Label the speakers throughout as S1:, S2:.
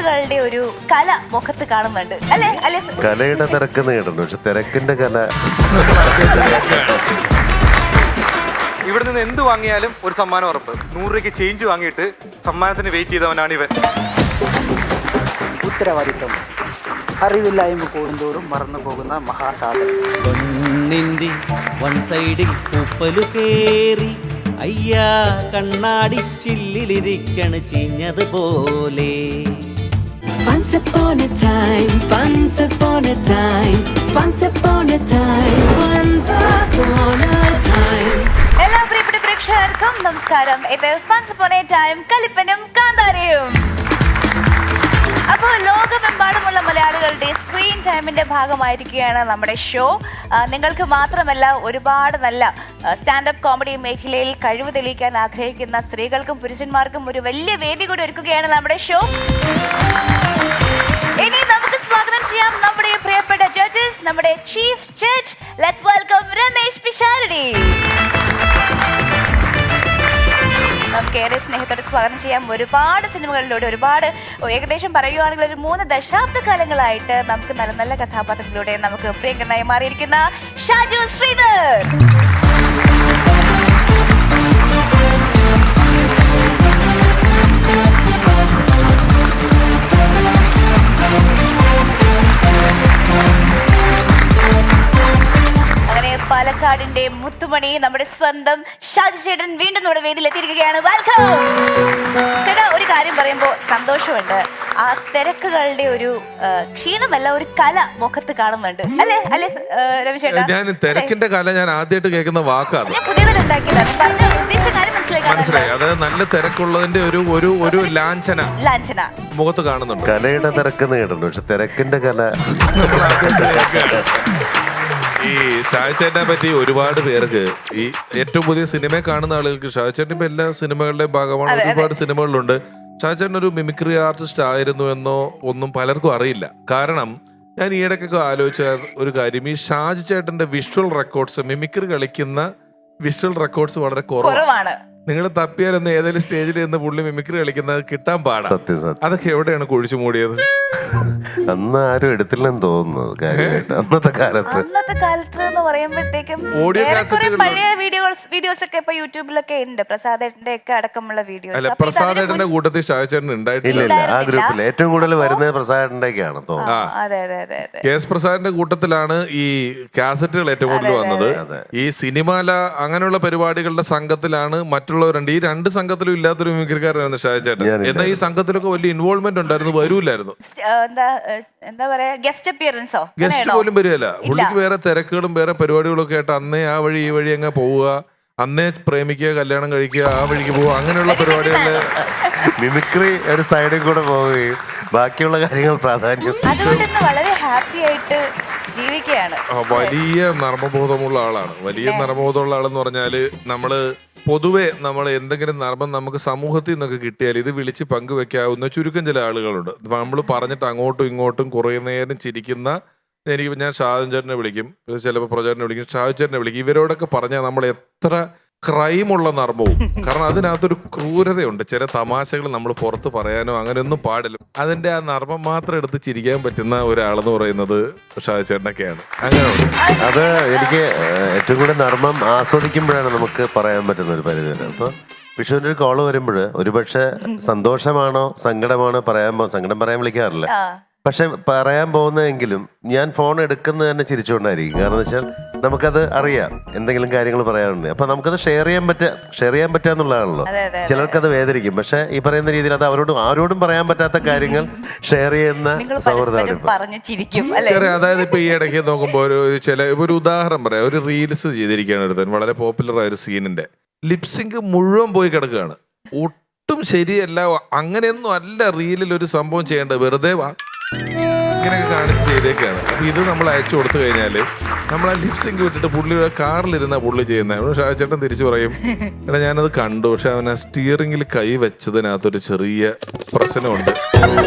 S1: തിരക്കുകളുടെ ഒരു കല മുഖത്ത് കാണുന്നുണ്ട് അല്ലേ? അല്ലെ,
S2: കലയുടെ തിരക്കെന്ന് കേട്ടിട്ടുണ്ട്, പക്ഷെ തിരക്കിന്റെ കല.
S3: ഇവിടെ നിന്ന് എന്ത് വാങ്ങിയാലും ഒരു സമ്മാനം ഉറപ്പ്. 100 രൂപയ്ക്ക് ചേഞ്ച് വാങ്ങിയിട്ട് സമ്മാനത്തിന് വെയിറ്റ് ചെയ്തവനാണ് ഇവൻ.
S4: ഉത്തരവാദിത്വം അറിവില്ലായ്മ കൂടുന്തോറും മറന്നു പോകുന്ന മഹാസാധനം.
S5: പൊന്നിന്റെ വൺ സൈഡിൽ പൂപ്പലു കേറി അയ്യാ കണ്ണാടി ചില്ലിലിരിക്കണ് ചീഞ്ഞതുപോലെ.
S6: Once upon a time, once upon a time, once upon a time, once upon a time.
S1: എല്ലാ പ്രിയപ്പെട്ട പ്രേക്ഷകർക്കും നമസ്കാരം. ഇത് Once Upon a Time കലിപ്പനും കാന്താരയും. അപ്പോൾ ലോകമെമ്പാടുമുള്ള മലയാളികളുടെ സ്ക്രീൻ ടൈമിന്റെ ഭാഗമായിരിക്കുകയാണ് നമ്മുടെ ഷോ. നിങ്ങൾക്ക് മാത്രമല്ല, ഒരുപാട് നല്ല സ്റ്റാൻഡപ്പ് കോമഡി മേഖലയിൽ കഴിവ് തെളിയിക്കാൻ ആഗ്രഹിക്കുന്ന സ്ത്രീകൾക്കും പുരുഷന്മാർക്കും ഒരു വലിയ വേദി കൂടി ഒരുക്കുകയാണ് നമ്മുടെ ഷോ. ഇനി നമുക്ക് സ്വാഗതം ചെയ്യാം നമ്മുടെ പ്രിയപ്പെട്ട ജഡ്ജസ്, നമ്മുടെ chief judge. Let's welcome Ramesh Pisharody. നമുക്ക് ഏറെ സ്നേഹത്തോടെ സ്വാഗതം ചെയ്യാം. ഒരുപാട് സിനിമകളിലൂടെ, ഏകദേശം പറയുകയാണെങ്കിൽ ഒരു 3 ദശാബ്ദകാലങ്ങളായിട്ട് നമുക്ക് നല്ല നല്ല കഥാപാത്രങ്ങളിലൂടെ നമുക്ക് പ്രിയങ്കരനായി മാറിയിരിക്കുന്ന ഷാജു ശ്രീധർ. പാലക്കാടിന്റെ മുത്തുമണി നമ്മുടെ സ്വന്തം ഷാജു ചേട്ടൻ വീണ്ടും നമ്മുടെ വേദിയിൽ എത്തിയിരിക്കുകയാണ്. വെൽക്കം ചേട്ടാ. ഒരു കാര്യം പറയുമ്പോൾ സന്തോഷമുണ്ട്. ആ തിരക്കുകളുടെ ഒരു ക്ഷീണമല്ല, ഒരു കല മുഖത്ത് കാണുന്നുണ്ട് അല്ലേ? അല്ലേ രവി ചേട്ടാ?
S7: ഞാൻ തിരക്കിന്റെ കല ഞാൻ ആദ്യമായിട്ട് കേൾക്കുന്ന വാക്കാണ്.
S1: പുതിയതായിട്ട് ഉണ്ടാക്കിയതാണ്. പറഞ്ഞ ഉദ്ദേശിച്ച കാര്യം
S7: മനസ്സിലായി. അതായത് നല്ല തിരക്കുള്ളതിന്റെ ഒരു ലാഞ്ചന മുഖത്ത് കാണുന്നുണ്ട്.
S2: കലയുടെ തിരക്കെന്ന് കേട്ടിട്ടുണ്ട്, പക്ഷെ തിരക്കിന്റെ കല.
S7: ഈ ഷാജുചേട്ടനെ പറ്റി ഒരുപാട് പേർക്ക്, ഈ ഏറ്റവും പുതിയ സിനിമ കാണുന്ന ആളുകൾക്ക് ഷാജുചേട്ടൻ ഇപ്പൊ എല്ലാ സിനിമകളുടെയും ഭാഗമാണ്. ഒരുപാട് സിനിമകളിലുണ്ട്. ഷാജുചേട്ടൻ ഒരു മിമിക്രി ആർട്ടിസ്റ്റ് ആയിരുന്നു എന്നോ ഒന്നും പലർക്കും അറിയില്ല. കാരണം ഞാൻ ഈയിടയ്ക്കൊക്കെ ആലോചിച്ച ഒരു കാര്യം, ഈ ഷാജുചേട്ടന്റെ വിഷ്വൽ റെക്കോർഡ്സ്, മിമിക്രി കളിക്കുന്ന വിഷ്വൽ റെക്കോർഡ്സ് വളരെ കുറവാണ്. നിങ്ങൾ തപ്പിയാലൊന്ന് ഏതെങ്കിലും സ്റ്റേജിൽ നിന്ന് പുള്ളി മിമിക്രി കളിക്കുന്നത് കിട്ടാൻ പാടാ. അതൊക്കെ എവിടെയാണ് കുഴിച്ചു മൂടിയത്?
S2: അന്ന് ആരും എടുത്തില്ലെന്ന് തോന്നുന്നത് കാര്യമായിട്ട്. അന്നത്തെ കാലത്ത്
S1: എന്ന് പറയുമ്പോഴത്തേക്കും പഴയ വീഡിയോസ് ഒക്കെ ഇപ്പൊ യൂട്യൂബിലൊക്കെ ഉണ്ട്. പ്രസാദേട്ടന്റെ ഒക്കെ അടക്കമുള്ള വീഡിയോസ്.
S7: അല്ല, പ്രസാദേട്ടന്റെ കൂട്ടത്തിൽ ഷാജുചേട്ടൻ ഉണ്ടായിട്ടില്ല.
S2: ആ ഗ്രൂപ്പിൽ ഏറ്റവും കൂടുതൽ വരുന്നത് പ്രസാദേട്ടന്റെ ഒക്കെയാണ്
S1: തോന്നുന്നത്.
S7: കെ എസ് പ്രസാദിന്റെ കൂട്ടത്തിലാണ് ഈ കാസറ്റുകൾ ഏറ്റവും കൂടുതൽ വന്നത്. ഈ സിനിമാല അങ്ങനെയുള്ള പരിപാടികളുടെ സംഘത്തിലാണ് മറ്റുള്ളവരുണ്ട്. ഈ 2 സംഘത്തിലും ഇല്ലാത്തൊരു മിമിക്രിക്കാരനായിരുന്നു ഷാജുചേട്ടൻ. എന്നാൽ ഈ സംഘത്തിലൊക്കെ വലിയ ഇൻവോൾവ്മെന്റ് ഉണ്ടായിരുന്നു, വരൂലായിരുന്നു.
S1: എന്താ പറയാ, ഗസ്റ്റ് അപ്പിയറൻസോ,
S7: ഗസ്റ്റ് പോലും വരികയല്ല. പുള്ളിക്ക് വേറെ തിരക്കുകളും വേറെ പരിപാടികളും ഒക്കെ ആയിട്ട് അന്നേ ആ വഴി ഈ വഴി അങ്ങ് പോവുക, അന്നേ പ്രേമിക്കുക, കല്യാണം കഴിക്കുക, ആ വഴിക്ക് പോവുക, അങ്ങനെയുള്ള പരിപാടികളില്
S2: മിമിക്രി ഒരു സൈഡിൽ കൂടെ പോവുകയും ബാക്കിയുള്ള കാര്യങ്ങൾ പ്രാധാന്യം.
S1: വളരെ ഹാപ്പി ആയിട്ട് ജീവിക്കുകയാണ്.
S7: വലിയ നർമ്മബോധമുള്ള ആളാണ്. വലിയ നർമ്മബോധമുള്ള ആളെന്ന് പറഞ്ഞാല് പൊതുവെ നമ്മൾ എന്തെങ്കിലും നർമ്മം നമുക്ക് സമൂഹത്തിൽ നിന്നൊക്കെ കിട്ടിയാൽ ഇത് വിളിച്ച് പങ്കുവെക്കാവുന്ന ചുരുക്കം ചില ആളുകളുണ്ട്. നമ്മൾ പറഞ്ഞിട്ട് അങ്ങോട്ടും ഇങ്ങോട്ടും കുറേ നേരം ചിരിക്കുന്ന, ഞാൻ ഷാജുചേട്ടനെ വിളിക്കും, ചിലപ്പോൾ പ്രചാരനെ വിളിക്കും, ഷാജുചേട്ടനെ വിളിക്കും. ഇവരോടൊക്കെ പറഞ്ഞാൽ നമ്മൾ എത്ര ക്രൈമുള്ള നർമ്മവും, കാരണം അതിനകത്തൊരു ക്രൂരതയുണ്ട്. ചില തമാശകൾ നമ്മൾ പുറത്ത് പറയാനോ അങ്ങനെയൊന്നും പാടില്ല. അതിന്റെ ആ നർമ്മം മാത്രം എടുത്ത് ചിരിക്കാൻ പറ്റുന്ന ഒരാളെന്ന് പറയുന്നത് ഷാജുചേട്ടനൊക്കെയാണ്. അങ്ങനെയുണ്ട്.
S2: അത് എനിക്ക് ഏറ്റവും കൂടുതൽ നർമ്മം ആസ്വദിക്കുമ്പോഴാണ് നമുക്ക് പറയാൻ പറ്റുന്ന ഒരു പരിധി വരെ. അപ്പൊ വിഷുവിന്റെ ഒരു കോള് വരുമ്പോൾ ഒരുപക്ഷെ സന്തോഷമാണോ സങ്കടമാണോ സങ്കടം പറയാൻ വിളിക്കാറില്ല, പക്ഷെ പറയാൻ പോകുന്നതെങ്കിലും ഞാൻ ഫോൺ എടുക്കുന്നത് തന്നെ ചിരിച്ചുകൊണ്ടായിരിക്കും. കാരണം വെച്ചാൽ നമുക്കത് അറിയാം എന്തെങ്കിലും കാര്യങ്ങൾ പറയാനുണ്ട്. അപ്പൊ നമുക്കത് ഷെയർ ചെയ്യാൻ പറ്റാന്നുള്ളതാണല്ലോ. ചിലർക്കത് വേദനിക്കും, പക്ഷെ ഈ പറയുന്ന രീതിയിൽ അത് ആരോടും പറയാൻ പറ്റാത്ത കാര്യങ്ങൾ ഷെയർ ചെയ്യുന്ന സൗഹൃദമാണ്.
S7: അതായത് ഇപ്പൊ ഈ ഇടയ്ക്ക് നോക്കുമ്പോൾ ഒരു ഉദാഹരണം പറയാം. ഒരു റീൽസ് ചെയ്തിരിക്കുകയാണ് എടുത്തത്, വളരെ പോപ്പുലർ ആയ ഒരു സീനിന്റെ ലിപ്സിങ്ക് മുഴുവൻ പോയി കിടക്കുകയാണ്. ഒട്ടും ശരിയല്ല. അങ്ങനെയൊന്നും അല്ല റീലിൽ ഒരു സംഭവം ചെയ്യേണ്ടത്. വെറുതെ ഇങ്ങനെയൊക്കെ കാണിച്ച് ചെയ്തേക്കാണ്. അപ്പൊ ഇത് നമ്മൾ അയച്ചു കൊടുത്തു കഴിഞ്ഞാല് നമ്മൾ ആ ലിപ്സിങ്ക് വിട്ടിട്ട് പുള്ളിയുടെ കാറിലിരുന്ന പുള്ളി ചെയ്യുന്നത്. ഷാജുചേട്ടൻ തിരിച്ചു പറയും, എടാ ഞാനത് കണ്ടു, പക്ഷെ അവൻ ആ സ്റ്റിയറിംഗിൽ കൈ വെച്ചതിനകത്തൊരു ചെറിയ പ്രശ്നമുണ്ട്.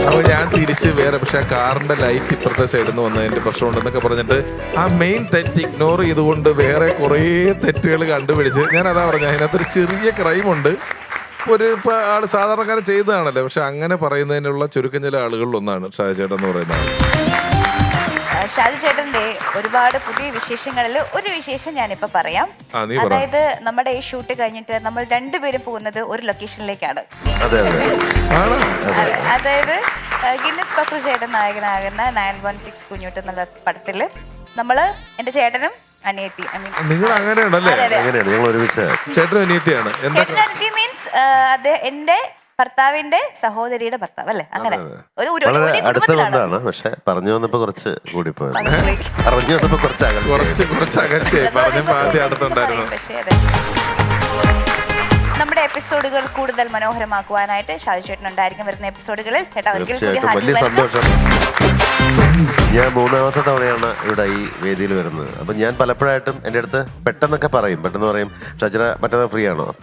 S7: അപ്പൊ ഞാൻ തിരിച്ച് പക്ഷെ ആ കാറിന്റെ ലൈറ്റ് ഇപ്പുറത്തെ സൈഡിൽ നിന്ന് വന്നതിന്റെ പ്രശ്നമുണ്ടെന്നൊക്കെ പറഞ്ഞിട്ട് ആ മെയിൻ തെറ്റ് ഇഗ്നോർ ചെയ്തുകൊണ്ട് വേറെ കുറേ തെറ്റുകൾ കണ്ടുപിടിച്ച്, ഞാൻ അതാ പറഞ്ഞ അതിനകത്തൊരു ചെറിയ ക്രൈമുണ്ട്, ഇപ്പൊ ആള് സാധാരണക്കാരെ ചെയ്തതാണല്ലോ. പക്ഷെ അങ്ങനെ പറയുന്നതിനുള്ള ചുരുക്കം ചില ആളുകളിൽ ഒന്നാണ് ഷാജി ചേട്ടൻ എന്ന് പറയുന്ന ആൾ.
S1: ഷാജി ചേട്ടന്റെ ഒരുപാട് പുതിയ വിശേഷങ്ങളിൽ ഒരു വിശേഷം ഞാനിപ്പോ പറയാം.
S7: നീ പറ.
S1: അതായത് നമ്മുടെ ഈ ഷൂട്ട് കഴിഞ്ഞിട്ട് നമ്മൾ രണ്ടുപേരും പോകുന്നത് ഒരു ലൊക്കേഷനിലേക്കാണ്. അതായത് ഗിന്നസ് പക്രു ചേട്ടൻ നായകനാകുന്ന 916 കുഞ്ഞുട്ട് എന്നുള്ള പടത്തില് നമ്മള് എന്റെ ചേട്ടനും അനിയത്തി
S7: നിങ്ങൾ അങ്ങനെയാണല്ലേ? ചേട്ടനും അനിയത്തിയാണ്.
S1: ചേട്ടൻ അനിയത്തി മീൻസ് അത് എന്റെ ഭർത്താവിന്റെ സഹോദരിയുടെ ഭർത്താവ് അല്ലേ? അങ്ങനെ
S2: അടുത്തുകൊണ്ടാണ്. പക്ഷെ പറഞ്ഞു വന്നപ്പോ കുറച്ച് കൂടി പോയത്. പറഞ്ഞു വന്നപ്പോ കുറച്ച്
S7: അകൽച്ചയായി. പറഞ്ഞപ്പോ ആദ്യം അടുത്തുണ്ടായിരുന്നു.
S1: നമ്മുടെ എപ്പിസോഡുകൾ കൂടുതൽ മനോഹരമാക്കുവാനായിട്ട് ഷാജി ചേട്ടൻ ഉണ്ടായിരിക്കും വരുന്ന എപ്പിസോഡുകളിൽ. ചേട്ടാ
S2: വലിയ സന്തോഷം. ഞാൻ 3ാമത്തെ തവണയാണ് ഇവിടെ ഈ വേദിയിൽ വരുന്നത്. അപ്പൊ ഞാൻ പലപ്പോഴായിട്ടും എൻ്റെ അടുത്ത് പെട്ടെന്ന് പറയും ഷാജിറ മറ്റന്നാൾ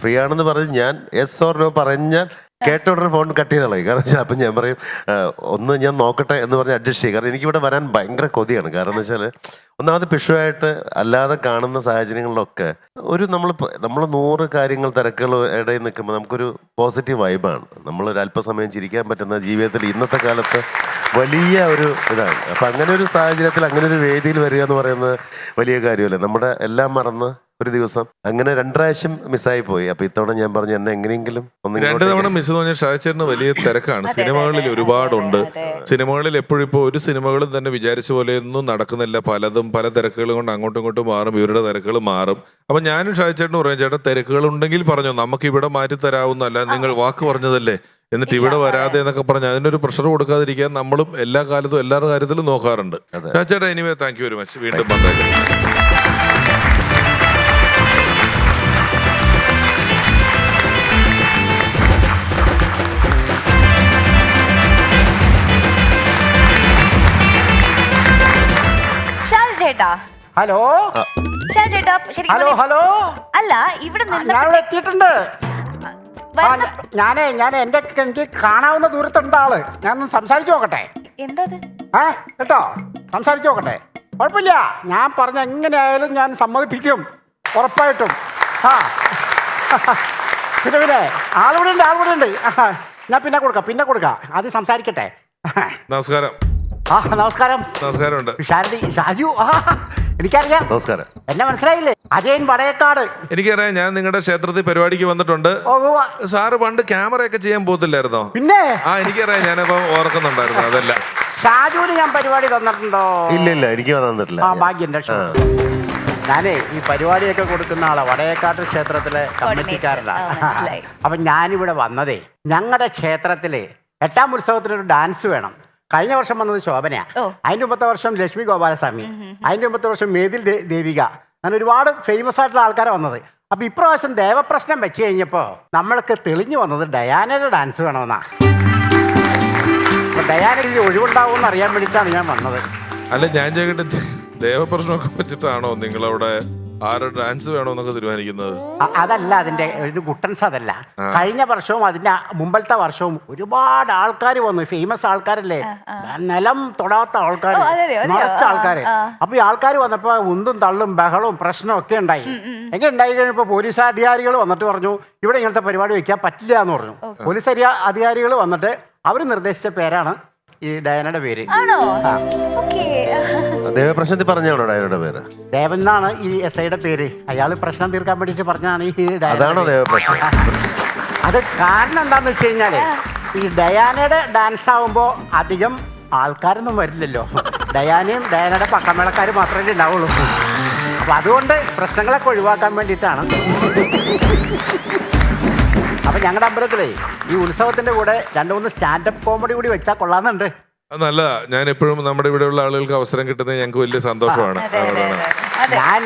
S2: ഫ്രീ ആണെന്ന് പറഞ്ഞ് ഞാൻ യെസ് ഓർ നോ പറഞ്ഞാൽ കേട്ട ഉടനെ ഫോൺ കട്ട് ചെയ്ത് കളയും. കാരണം അപ്പം ഞാൻ പറയും ഒന്ന് ഞാൻ നോക്കട്ടെ എന്ന് പറഞ്ഞ് അഡ്ജസ്റ്റ് ചെയ്യും. കാരണം എനിക്കിവിടെ വരാൻ ഭയങ്കര കൊതിയാണ്. കാരണം എന്ന് വെച്ചാൽ ഒന്നാമത് പിഷുവായിട്ട് അല്ലാതെ കാണുന്ന സാഹചര്യങ്ങളിലൊക്കെ നമ്മൾ 100 കാര്യങ്ങൾ തിരക്കുകൾ ഇടയിൽ നിൽക്കുമ്പോൾ നമുക്കൊരു പോസിറ്റീവ് വൈബാണ്. നമ്മളൊരു അല്പസമയം ചിരിക്കാൻ പറ്റുന്ന ജീവിതത്തിൽ ഇന്നത്തെ കാലത്ത് വലിയ ഒരു ഇതാണ്. അപ്പം അങ്ങനെ ഒരു സാഹചര്യത്തിൽ അങ്ങനെ ഒരു വേദിയിൽ വരിക എന്ന് പറയുന്നത് വലിയ കാര്യമല്ലേ. നമ്മുടെ എല്ലാം മറന്ന് ഒരു ദിവസം അങ്ങനെ 2 പ്രാവശ്യം മിസ്സായി പോയി. അപ്പൊ ഇത്തവണ ഞാൻ പറഞ്ഞു എന്നെ എങ്ങനെയെങ്കിലും
S7: 2 തവണ മിസ് തോന്നിയ ഷാജിച്ചേട്ടന് വലിയ തിരക്കാണ്. സിനിമകളിൽ ഒരുപാടുണ്ട്. സിനിമകളിൽ എപ്പോഴും ഇപ്പോൾ ഒരു സിനിമകളും തന്നെ വിചാരിച്ച പോലെ ഒന്നും നടക്കുന്നില്ല. പല തിരക്കുകളും കൊണ്ട് അങ്ങോട്ടും ഇങ്ങോട്ടും മാറും. ഇവരുടെ തിരക്കുകൾ മാറും. അപ്പൊ ഞാനും ഷാജിച്ചേട്ടനും പറയാം, ചേട്ടാ തിരക്കുകൾ ഉണ്ടെങ്കിൽ പറഞ്ഞു നമുക്ക് ഇവിടെ മാറ്റി തരാവുന്നല്ല, നിങ്ങൾ വാക്ക് പറഞ്ഞതല്ലേ, എന്നിട്ട് ഇവിടെ വരാതെ എന്നൊക്കെ പറഞ്ഞ് അതിനൊരു പ്രഷർ കൊടുക്കാതിരിക്കാൻ നമ്മളും എല്ലാ കാലത്തും എല്ലാവരുടെ കാര്യത്തിലും നോക്കാറുണ്ട്. ഷാജിച്ചേട്ടാ anyway thank you very much. വീണ്ടും വന്നേക്കാം.
S4: ഹലോ ഹലോ
S1: അല്ല ഇവിടെ
S4: ഞാൻ എത്തിയിട്ടുണ്ട്. ഞാൻ എനിക്ക് കാണാവുന്ന ദൂരത്തുണ്ട് ആള്. ഞാനൊന്ന് സംസാരിച്ചു നോക്കട്ടെ.
S1: എന്താ
S4: കേട്ടോ, സംസാരിച്ചു നോക്കട്ടെ. കുഴപ്പമില്ല, ഞാൻ പറഞ്ഞ എങ്ങനെയായാലും ഞാൻ സമ്മതിപ്പിക്കും, ഉറപ്പായിട്ടും. പിന്നെ ആളിവിടെ ഉണ്ട്. ഞാൻ പിന്നെ കൊടുക്കാം. ആദ്യം സംസാരിക്കട്ടെ.
S7: നമസ്കാരം.
S4: നമസ്കാരം. ഷാജു, എനിക്കറിയാം.
S2: നമസ്കാരം.
S4: എന്നെ മനസ്സിലായില്ലേ? അജയൻ വടയക്കാട്.
S7: എനിക്കറിയാം. ഞാൻ നിങ്ങളുടെ ക്ഷേത്രത്തിൽ പരിപാടിക്ക് വന്നിട്ടുണ്ട്. സാറ് പണ്ട് ക്യാമറയൊക്കെ ചെയ്യാൻ പോകത്തില്ലായിരുന്നോ?
S4: പിന്നെ
S7: എനിക്കറിയാം. ഞാനിപ്പോ ഓർക്കുന്നുണ്ടായിരുന്നു. അതല്ല,
S4: ഷാജുവിന് ഞാൻ പരിപാടി തന്നിട്ടുണ്ടോ?
S2: ഇല്ല, എനിക്ക് തന്നിട്ടില്ല.
S4: ഭാഗ്യം. ഞാനേ ഈ പരിപാടിയൊക്കെ കൊടുക്കുന്ന ആളാ, വടയക്കാട്ട് ക്ഷേത്രത്തിലെ കമ്മിറ്റിക്കാരനാണ്. അപ്പൊ ഞാനിവിടെ വന്നതേ, ഞങ്ങളുടെ ക്ഷേത്രത്തില് 8ാം ഉത്സവത്തിനൊരു ഡാൻസ് വേണം. കഴിഞ്ഞ വർഷം വന്നത് ശോഭനയാ, അതിന്റെ മുമ്പത്തെ വർഷം ലക്ഷ്മി ഗോപാലസ്വാമി, അതിന്റെ മുമ്പത്തെ വർഷം മേതിൽ ദേവിക, അങ്ങനെ ഒരുപാട് ഫേമസ് ആയിട്ടുള്ള ആൾക്കാരെ വന്നത്. അപ്പൊ ഇപ്രാവശ്യം ദേവപ്രശ്നം വെച്ച് കഴിഞ്ഞപ്പോ നമ്മൾക്ക് തെളിഞ്ഞു വന്നത് ഡയാനയുടെ ഡാൻസ് വേണമെന്നാ. അപ്പൊ ഡയാനയ്ക്ക് ഒഴിവുണ്ടാവുമെന്ന് അറിയാൻ വേണ്ടിയിട്ടാണ് ഞാൻ വന്നത്.
S7: അല്ല, ഞാൻ ചോദിക്കട്ടെ, ദേവപ്രശ്നമൊക്കെ വെച്ചിട്ടാണോ നിങ്ങളവിടെ ആരുടെ ഡാൻസ് വേണമെന്നൊക്കെ തീരുമാനിക്കുന്നത്?
S4: അതല്ല, അതിന്റെ ഒരു ഗുട്ടൻസ് അതല്ല. കഴിഞ്ഞ വർഷവും അതിന്റെ മുമ്പത്തെ വർഷവും ഒരുപാട് ആൾക്കാർ വന്നു. ഫേമസ് ആൾക്കാരല്ലേ, നിലം തൊടാത്ത ആൾക്കാർ, നിറച്ച ആൾക്കാര്. അപ്പൊ ഈ ആൾക്കാർ വന്നപ്പോ ഉന്തും തള്ളും ബഹളവും പ്രശ്നവും ഒക്കെ ഉണ്ടായി. എങ്ങനെ ഉണ്ടായി കഴിഞ്ഞപ്പോ പോലീസ് അധികാരികൾ വന്നിട്ട് പറഞ്ഞു ഇവിടെ ഇങ്ങനത്തെ പരിപാടി വെക്കാൻ പറ്റില്ല എന്ന് പറഞ്ഞു. പോലീസ് അധികാരികൾ വന്നിട്ട് അവർ നിർദ്ദേശിച്ച പേരാണ് ഈ ഡയാനയുടെ പേര്.
S2: ദേവപ്രശ്നത്തിൽ പറഞ്ഞാണോ ഡയാനയുടെ പേര്?
S4: ദേവൻ എന്നാണ് ഈ SIയുടെ പേര്. അയാൾ പ്രശ്നം തീർക്കാൻ വേണ്ടിട്ട് പറഞ്ഞാണ് ഈ
S2: അതാണോ ദേവപ്രശ്നം?
S4: അത് കാരണം എന്താന്ന് വെച്ച് കഴിഞ്ഞാല് ഈ ഡയാനയുടെ ഡാൻസ് ആവുമ്പോ അധികം ആൾക്കാരൊന്നും വരില്ലല്ലോ. ഡയാനയും ഡയാനയുടെ പക്കമേളക്കാർ മാത്രമേ ഉണ്ടാവുള്ളൂ. അപ്പൊ അതുകൊണ്ട് പ്രശ്നങ്ങളൊക്കെ ഒഴിവാക്കാൻ വേണ്ടിയിട്ടാണ്. അപ്പൊ ഞങ്ങളുടെ അമ്പലത്തിലേ ഈ ഉത്സവത്തിന്റെ കൂടെ 2-3 സ്റ്റാൻഡപ്പ് കോമഡി കൂടി വെച്ചാൽ കൊള്ളാന്നുണ്ട്.
S7: അത് നല്ലതാ. ഞാൻ എപ്പോഴും നമ്മുടെ ഇവിടെയുള്ള ആളുകൾക്ക് അവസരം കിട്ടുന്നത് ഞങ്ങൾക്ക് വലിയ സന്തോഷമാണ്.
S4: ഞാൻ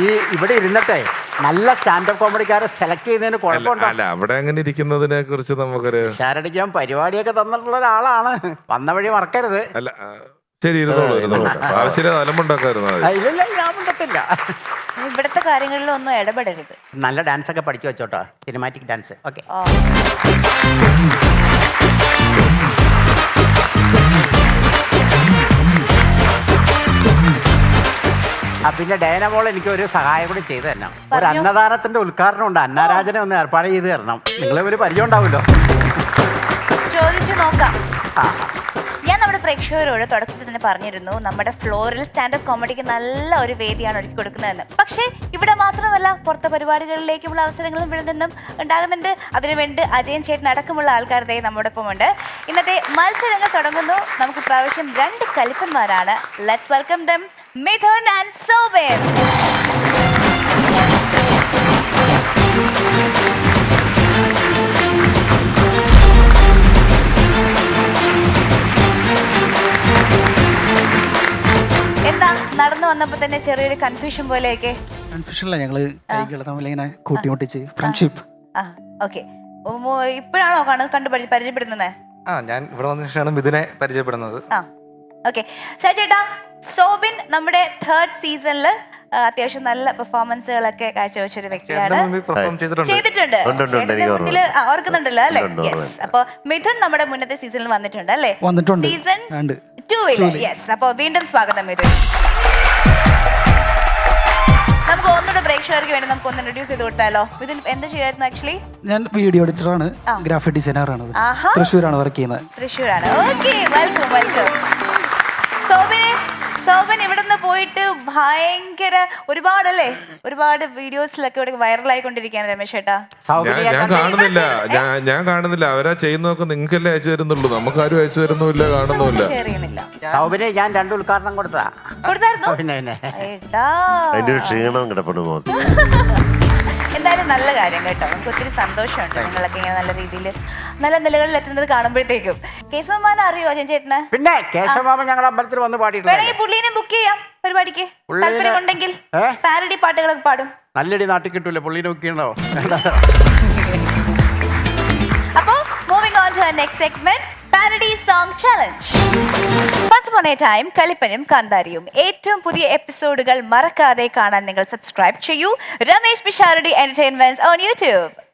S4: ഈ ഇവിടെ ഇരുന്നിട്ടേ നല്ല സ്റ്റാൻഡപ്പ് കോമഡിക്കാരെ സെലക്ട് ചെയ്യുന്നതിന് കുഴപ്പമുണ്ടോ?
S7: അല്ല, അവിടെ അങ്ങനെ ഇരിക്കുന്നതിനെ കുറിച്ച് നമുക്കൊരു
S4: ഷാരടിക്കാൻ പരിപാടിയൊക്കെ തന്നിട്ടുള്ള ഒരാളാണ്. വന്ന വഴി മറക്കരുത്.
S7: അല്ല, ശരി, ഇരുന്നോളൂ. ആവശ്യമില്ല അലമ്പുണ്ടാക്കായിരുന്നു.
S4: ഇല്ല, ഞാൻ ഉണ്ടത്തില്ല.
S1: ഇവിടുത്തെ കാര്യങ്ങളിലൊന്നും ഇടപെടരുത്.
S4: നല്ല ഡാൻസ് ഒക്കെ പഠിച്ചു വെച്ചോട്ടോ, സിനിമാറ്റിക് ഡാൻസ്. ഓക്കെ. പിന്നെ ഡയനമോൾ എനിക്ക് ഒരു സഹായം കൂടി ചെയ്തു തരണം. ഒരു
S1: പറഞ്ഞോ.
S4: അന്നദാനത്തിന്റെ ഉദ്ഘാടനം ഉണ്ട്. അന്നരാജനെ ഒന്ന് ഏർപ്പാട് ചെയ്ത് തരണം. നിങ്ങളെ ഒരു പരിചയം ഉണ്ടാവുമല്ലോ.
S1: ചോദിച്ചു നോക്കാം.
S4: ആ
S1: ഞാൻ നമ്മുടെ പ്രേക്ഷകരോട് തുടക്കത്തിൽ തന്നെ പറഞ്ഞിരുന്നു നമ്മുടെ ഫ്ലോറിൽ സ്റ്റാൻഡപ്പ് കോമഡിക്ക് നല്ല ഒരു വേദിയാണ് ഒരുക്കി കൊടുക്കുന്നതെന്ന്. പക്ഷേ ഇവിടെ മാത്രമല്ല, പുറത്തെ പരിപാടികളിലേക്കുള്ള അവസരങ്ങളും ഇവിടെ നിന്നും ഉണ്ടാകുന്നുണ്ട്. അതിനുവേണ്ടി അജയൻ ചേട്ടൻ അടക്കമുള്ള ആൾക്കാരുടെ നമ്മുടെ ഒപ്പം ഉണ്ട്. ഇന്നത്തെ മത്സരങ്ങൾ തുടങ്ങുന്നു. നമുക്ക് പ്രാവശ്യം 2 കലിപ്പന്മാരാണ്. Let's welcome them, Mithun and Soubin. എന്താ നടന്നു വന്നപ്പോ തന്നെ ചെറിയൊരു കൺഫ്യൂഷൻ പോലെയൊക്കെ?
S8: കൺഫ്യൂഷനല്ല, ഞങ്ങള് കൈകൾ തമ്മിൽ ഇങ്ങനെ കൂട്ടിമുട്ടിച്ച് ഫ്രണ്ട്ഷിപ്പ്.
S1: ആ ഓക്കെ. ഇപ്പോഴാണോ പരിചയപ്പെടുന്നത്?
S3: ഞാൻ ഇവിടെ വന്ന ശേഷമാണ് മിഥുനെ പരിചയപ്പെടുന്നത്.
S1: ആ ഓക്കെ. ചേട്ടാ, സോബിൻ നമ്മുടെ 3rd സീസണിൽ അത്യാവശ്യം നല്ല പെർഫോമൻസുകളൊക്കെ കാഴ്ചവെച്ചൊരു വ്യക്തിയാണ്. ചെയ്തിട്ടുണ്ട്. ചേട്ടന്റെ മുന്നില് ഓർക്കുന്നുണ്ടല്ലോ അല്ലേ? യെസ്. അപ്പൊ മിഥുൻ നമ്മുടെ മുന്നത്തെ സീസണിൽ വന്നിട്ടുണ്ട് അല്ലേ?
S8: വന്നിട്ടുണ്ട്.
S1: Season 2 yes. അപ്പൊ വീണ്ടും സ്വാഗതം മിഥുൻ. നമുക്ക് ഒന്നുകൂടെ പ്രേക്ഷകർക്ക് വേണ്ടി നമുക്ക് ഒന്ന് ഇൻട്രൊഡ്യൂസ് ചെയ്ത് കൊടുത്താലോ? മിഥുൻ എന്ത് ചെയ്യായിരുന്നു ആക്ച്വലി?
S8: ഞാൻ വീഡിയോ എഡിറ്ററാണ്, ഗ്രാഫിക് ഡിസൈനറാണ്. തൃശ്ശൂരാണ് വർക്ക് ചെയ്യുന്നത്.
S1: തൃശ്ശൂരാണ്. Okay, welcome welcome. സോബൻ ഇവിടുന്ന് പോയിട്ട് ഭയങ്കര ഒരുപാട് വീഡിയോസിലൊക്കെ ഇവിടെ വൈറലായിക്കൊണ്ടിരിക്കുകയാണ് രമേശ് ചേട്ടാ.
S7: ഞാൻ കാണുന്നില്ല. അവരാ ചെയ്യുന്നതൊക്കെ നിങ്ങൾക്കല്ലേ അയച്ചു തരുന്നുള്ളൂ, നമുക്കാരും അയച്ചു തരുന്നില്ല, കാണുന്നില്ല.
S4: സൗബിനെ ഞാൻ 2 ഉദ്ഘാടനം
S1: കൊടുത്തായിരുന്നു.
S4: പിന്നെ
S2: അതിന്റെ ഒരു ക്ഷീണം കിടപ്പെടുന്നു.
S1: എന്തായാലും നല്ല കാര്യം കേട്ടോ. നമുക്ക് ഒത്തിരി സന്തോഷമുണ്ട് നിങ്ങളൊക്കെ ഇങ്ങനെ നല്ല രീതിയിൽ നല്ല നിലകളിൽ എത്തുന്നത് കാണുമ്പോഴത്തേക്കും. കേശവമാനെ അറിയോ ചേട്ടന്?
S4: പിന്നെ കേശവമാമൻ ഞങ്ങളുടെ അമ്പലത്തിൽ വന്ന് പാടിയിട്ടുണ്ട്.
S1: വേണമെങ്കിൽ പുള്ളീനെ ബുക്ക് ചെയ്യാം പരിപാടിക്ക്. താല്പര്യമുണ്ടെങ്കിൽ പാരഡി പാട്ടുകളൊക്കെ പാടും.
S4: നല്ലടി നാട്ടിൽ കിട്ടൂല, പുള്ളീനെ ബുക്ക് ചെയ്യണോ?
S1: അപ്പോ moving on to next segment, parody song challenge. Once upon a time കലിപ്പനും കാന്താരിയും ഏറ്റവും പുതിയ എപ്പിസോഡുകൾ മറക്കാതെ കാണാൻ നിങ്ങൾ സബ്സ്ക്രൈബ് ചെയ്യൂ Ramesh Pisharody entertainments on YouTube.